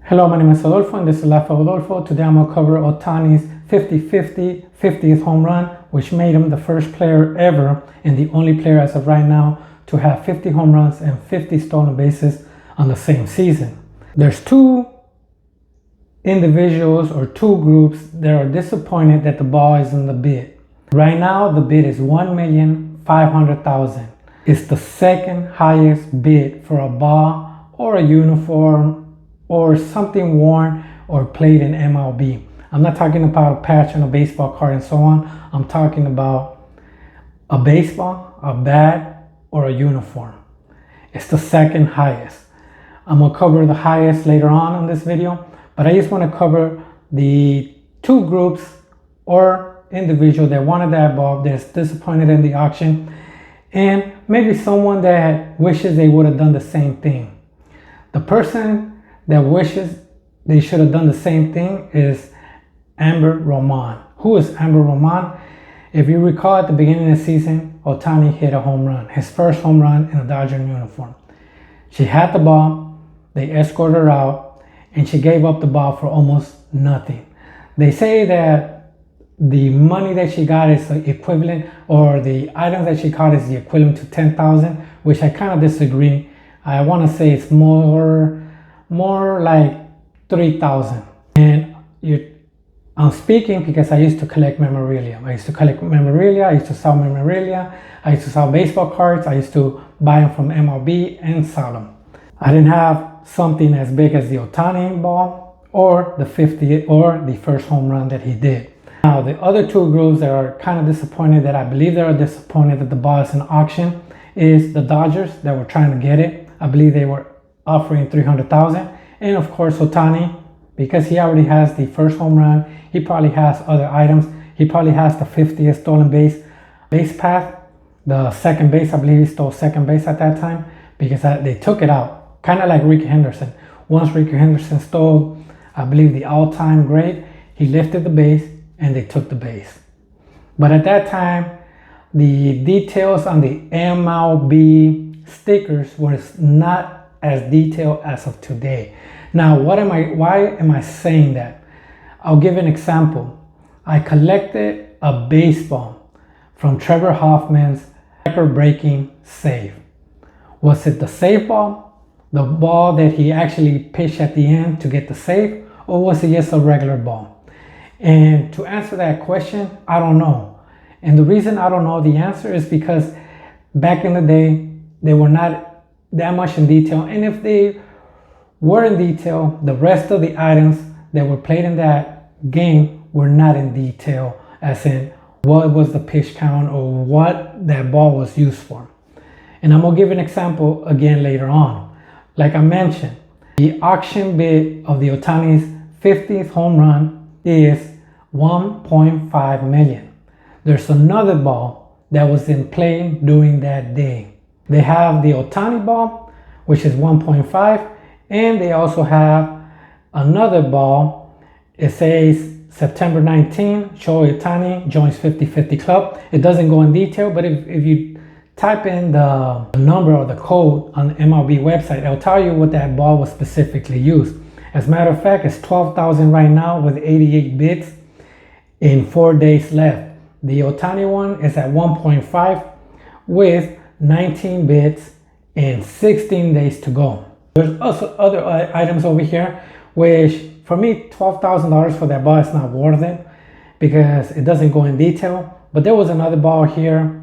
Hello, my name is Adolfo and this is Life of Adolfo. Today I'm going to cover Ohtani's 50th home run, which made him the first player ever and the only player as of right now to have 50 home runs and 50 stolen bases on the same season. There's two individuals or two groups that are disappointed that the ball is in the bid. Right now the bid is $1,500,000. It's the second highest bid for a ball or a uniform or something worn or played in MLB. I'm not talking about a patch on a baseball card and so on. I'm talking about a baseball, a bat, or a uniform. It's the second highest. I'm gonna cover the highest later on in this video, but I just want to cover the two groups or individual that wanted that ball, that's disappointed in the auction, and maybe someone that wishes they would have done the same thing. The person that wishes they should have done the same thing is Nº§. Who is Nº§? If you recall, at the beginning of the season, Ohtani hit a home run, his first home run in a Dodger uniform. She had the ball, they escorted her out, and she gave up the ball for almost nothing. They say that the money that she got is the equivalent, or the items that she caught is the equivalent to $10,000, which I kind of disagree. I want to say it's more like 3,000. And I'm speaking because I used to collect memorabilia. I used to sell memorabilia. I used to sell baseball cards. I used to buy them from MLB and sell them. I didn't have something as big as the Ohtani ball or the 50 or the first home run that he did. Now, the other two groups that are kind of disappointed, that I believe they are disappointed that the ball is in auction, is the Dodgers that were trying to get it. I believe they were offering $300,000, and of course Ohtani, because he already has the first home run, he probably has other items. He probably has the 50th stolen base path, the second base. I believe he stole second base at that time because they took it out, kind of like Rickey Henderson. Once Rickey Henderson stole, I believe, the all-time great, he lifted the base and they took the base. But at that time, the details on the MLB stickers was not as detailed as of today. Now, why am I saying that? I'll give an example. I collected a baseball from Trevor Hoffman's record-breaking save. Was it the save ball, the ball that he actually pitched at the end to get the save, or was it just a regular ball? And to answer that question, I don't know. And the reason I don't know the answer is because back in the day, they were not that much in detail, and if they were in detail, the rest of the items that were played in that game were not in detail, as in what was the pitch count or what that ball was used for. And I'm gonna give an example again later on. Like I mentioned, the auction bid of the Ohtani's 50th home run is $1.5 million. There's another ball that was in play during that day. They have the Ohtani ball, which is 1.5, and they also have another ball. It says September 19, Shohei Ohtani joins 50/50 club. It doesn't go in detail, but if you type in the number or the code on the MLB website, it'll tell you what that ball was specifically used. As a matter of fact, it's 12,000 right now with 88 bids in 4 days left. The Ohtani one is at 1.5 with 19 bids and 16 days to go. There's also other items over here, which for me, $12,000 for that ball is not worth it because it doesn't go in detail. But there was another ball here,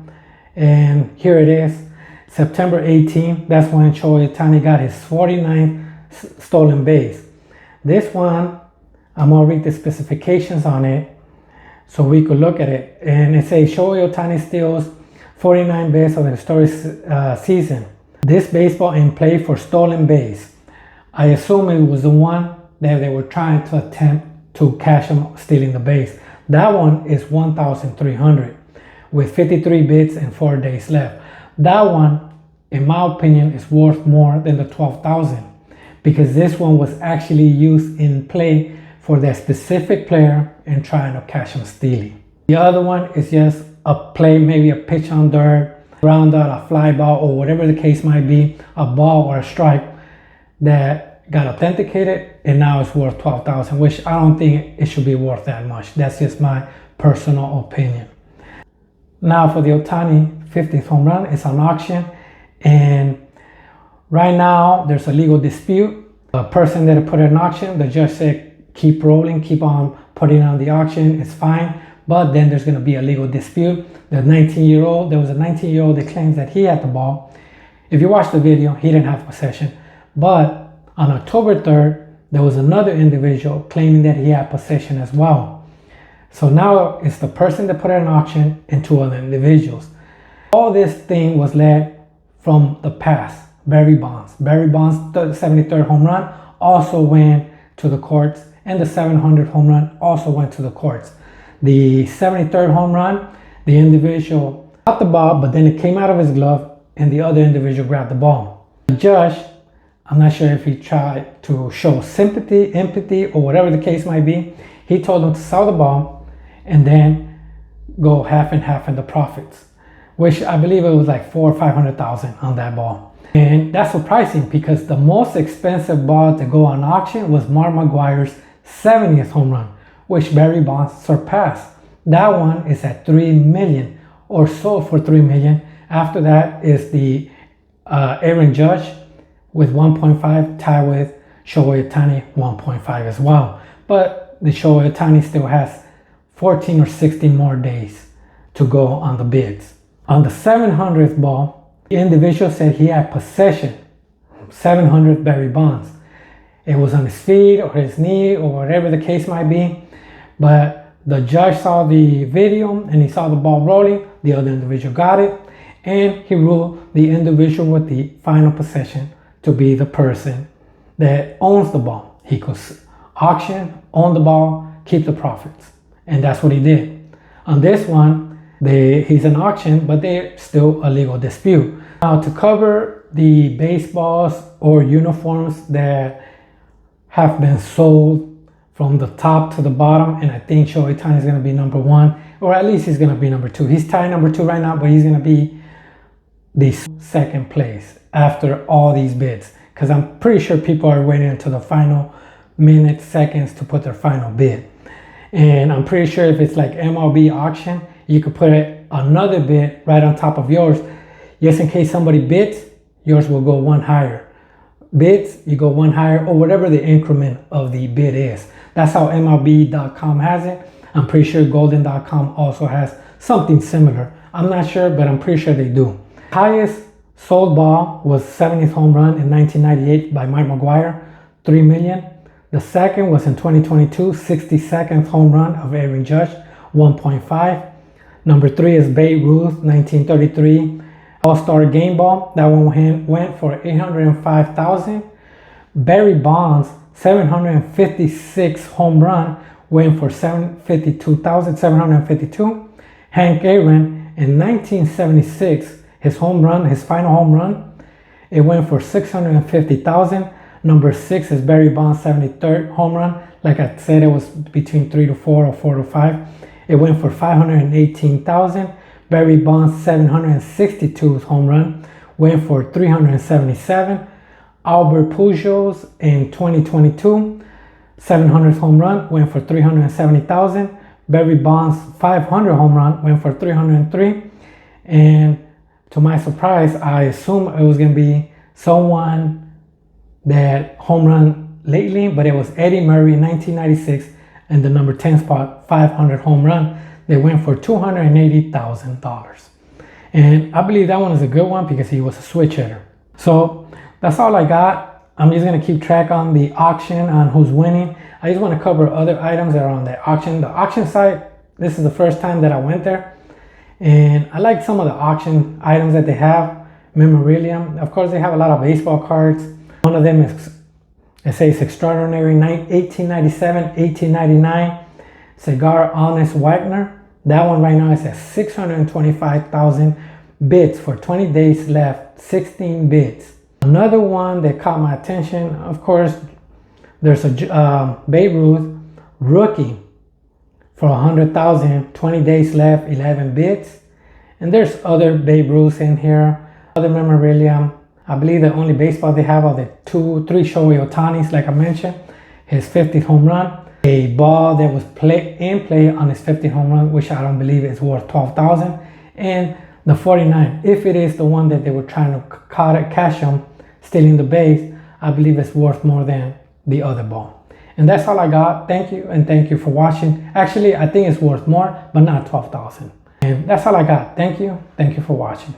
and here it is, September 18. That's when Shohei Ohtani got his 49th stolen base. This one, I'm gonna read the specifications on it so we could look at it. And it says Shohei Ohtani steals 49 base of the historic season. This baseball in play for stolen base. I assume it was the one that they were trying to attempt to cash him stealing the base. That one is 1,300 with 53 bids and 4 days left. That one, in my opinion, is worth more than the 12,000 because this one was actually used in play for that specific player and trying to cash him stealing. The other one is just a play, maybe a pitch on dirt, ground out, a fly ball, or whatever the case might be, a ball or a strike that got authenticated, and now it's worth $12,000, which I don't think it should be worth that much. That's just my personal opinion. Now for the Ohtani 50th home run, it's on auction, and right now there's a legal dispute. The person that put it in auction, the judge said keep rolling, keep on putting it on the auction, it's fine. But then there's going to be a legal dispute. There was a 19-year-old that claims that he had the ball. If you watch the video, he didn't have possession. But on October 3rd, there was another individual claiming that he had possession as well. So now it's the person that put it in auction and two other individuals. All this thing was led from the past. Barry Bonds' 73rd home run also went to the courts, and the 700th home run also went to the courts. The 73rd home run, the individual got the ball, but then it came out of his glove and the other individual grabbed the ball. The judge, I'm not sure if he tried to show sympathy, empathy, or whatever the case might be. He told him to sell the ball and then go half and half in the profits, which I believe it was like $400,000 or $500,000 on that ball. And that's surprising because the most expensive ball to go on auction was Mark McGwire's 70th home run, which Barry Bonds surpassed. That one is at $3 million, or sold for $3 million. After that is the Aaron Judge with 1.5, tied with Shohei Ohtani 1.5 as well. But the Shohei Ohtani still has 14 or 16 more days to go on the bids. On the 700th ball, the individual said he had possession. 700th Barry Bonds. It was on his feet or his knee or whatever the case might be. But the judge saw the video and he saw the ball rolling. The other individual got it, and he ruled the individual with the final possession to be the person that owns the ball. He could auction, own the ball, keep the profits, and that's what he did. On this one, he's an auction, but they're still a legal dispute. Now, to cover the baseballs or uniforms that have been sold from the top to the bottom, and I think Shohei Ohtani is going to be number one, or at least he's going to be number two. He's tied number two right now, but he's going to be the second place after all these bids, because I'm pretty sure people are waiting until the final minutes, seconds to put their final bid. And I'm pretty sure if it's like MLB auction, you could put another bid right on top of yours. Just in case somebody bids, yours will go one higher. Bids, you go one higher, or whatever the increment of the bid is. That's how MLB.com has it. I'm pretty sure Golden.com also has something similar. I'm not sure, but I'm pretty sure they do. Highest sold ball was 70th home run in 1998 by Mike McGwire, $3 million. The second was in 2022, 62nd home run of Aaron Judge, 1.5. Number 3 is Babe Ruth, 1933 All-Star Game Ball. That one went for $805,000. Barry Bonds, 756 home run, went for $752,752. Hank Aaron in 1976, his final home run, it went for $650,000. Number 6 is Barry Bonds' 73rd home run. Like I said, it was between 3 to 4 or 4 to 5. It went for $518,000. Barry Bonds' 762th home run went for $377,000. Albert Pujols in 2022, 700th home run went for $370,000. Barry Bonds' 500 home run went for $303,000. And to my surprise, I assumed it was going to be someone that home run lately, but it was Eddie Murray in 1996 and the number 10 spot, 500 home run. They went for $280,000. And I believe that one is a good one because he was a switch hitter. So that's all I got. I'm just going to keep track on the auction on who's winning. I just want to cover other items that are on the auction. The auction site, this is the first time that I went there. And I like some of the auction items that they have. Memorabilia. Of course, they have a lot of baseball cards. One of them is, it says Extraordinary 1897, 1899 Cigar Honest Wagner. That one right now is at 625,000 bids for 20 days left, 16 bids. Another one that caught my attention, of course, there's a Babe Ruth rookie for 100,000, 20 days left, 11 bids. And there's other Babe Ruths in here, other memorabilia. I believe the only baseball they have are the 3 Shohei Ohtanis, like I mentioned, his 50th home run, a ball that was in play on his 50th home run, which I don't believe is worth $12,000, and the 49, if it is the one that they were trying to cash him, stealing the base, I believe it's worth more than the other ball. And that's all I got. Thank you, and thank you for watching. Actually, I think it's worth more, but not $12,000. And that's all I got. Thank you for watching.